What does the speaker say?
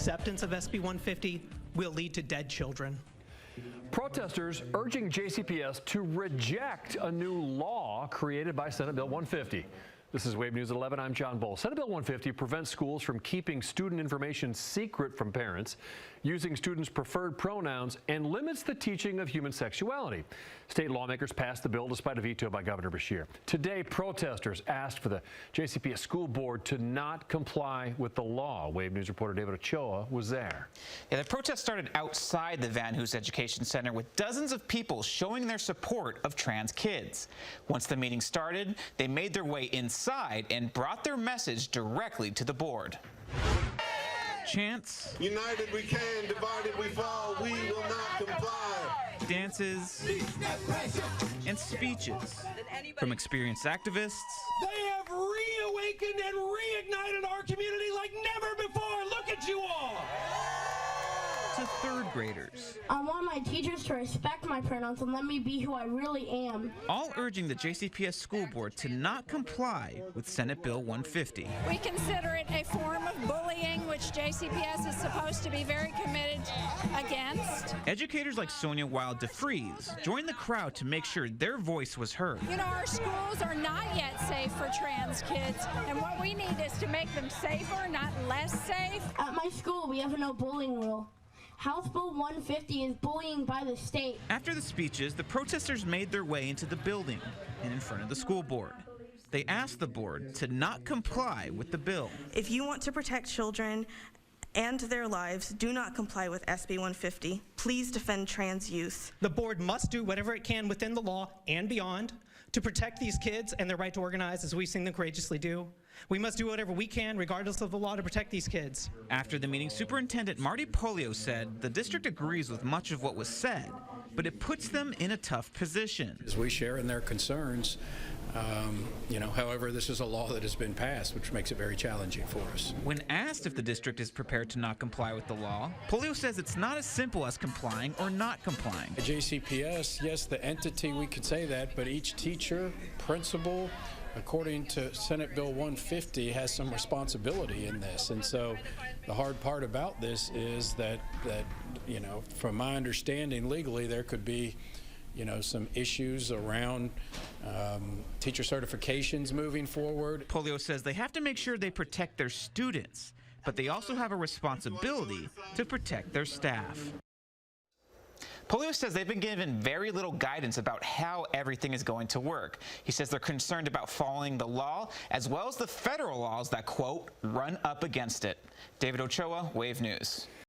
acceptance of SB 150 will lead to dead children. Protesters urging JCPS to reject a new law created by Senate Bill 150. This is Wave News at 11. I'm John Bull. Senate Bill 150 prevents schools from keeping student information secret from parents, using students' preferred pronouns, and limits the teaching of human sexuality. State lawmakers passed the bill despite a veto by Governor Beshear. Today, protesters asked for the JCPS school board to not comply with the law. Wave News reporter David Ochoa was there. Yeah, the protest started outside the Van Hoos Education Center with dozens of people showing their support of trans kids. Once the meeting started, they made their way inside and brought their message directly to the board. Chants, united we can, divided we fall, we will not comply. Dances, and speeches from experienced activists. They have reawakened and reignited our community like never before. Look at you all. To third graders. I want my teachers to respect my pronouns and let me be who I really am. All urging the JCPS school board to not comply with Senate Bill 150. We consider it a form of bullying, which JCPS is supposed to be very committed against. Educators like Sonia Wild DeFries joined the crowd to make sure their voice was heard. You know, our schools are not yet safe for trans kids, and what we need is to make them safer, not less safe. At my school, we have a no bullying rule. House Bill 150 is bullying by the state. After the speeches, the protesters made their way into the building and in front of the school board. They asked the board to not comply with the bill. If you want to protect children and their lives, do not comply with SB 150. Please defend trans youth. The board must do whatever it can within the law and beyond to protect these kids and their right to organize, as we've seen them courageously do. We must do whatever we can, regardless of the law, to protect these kids. After the meeting, Superintendent Marty Polio said the district agrees with much of what was said, but it puts them in a tough position. As we share in their concerns, however, this is a law that has been passed, which makes it very challenging for us. When asked if the district is prepared to not comply with the law, Polio says it's not as simple as complying or not complying. At JCPS, yes, the entity, we could say that, but each teacher, principal, according to Senate Bill 150, has some responsibility in this. And so the hard part about this is that from my understanding legally, there could be some issues around teacher certifications moving forward. Polio says they have to make sure they protect their students, but they also have a responsibility to protect their staff. Polio says they've been given very little guidance about how everything is going to work. He says they're concerned about following the law, as well as the federal laws that, quote, run up against it. David Ochoa, Wave News.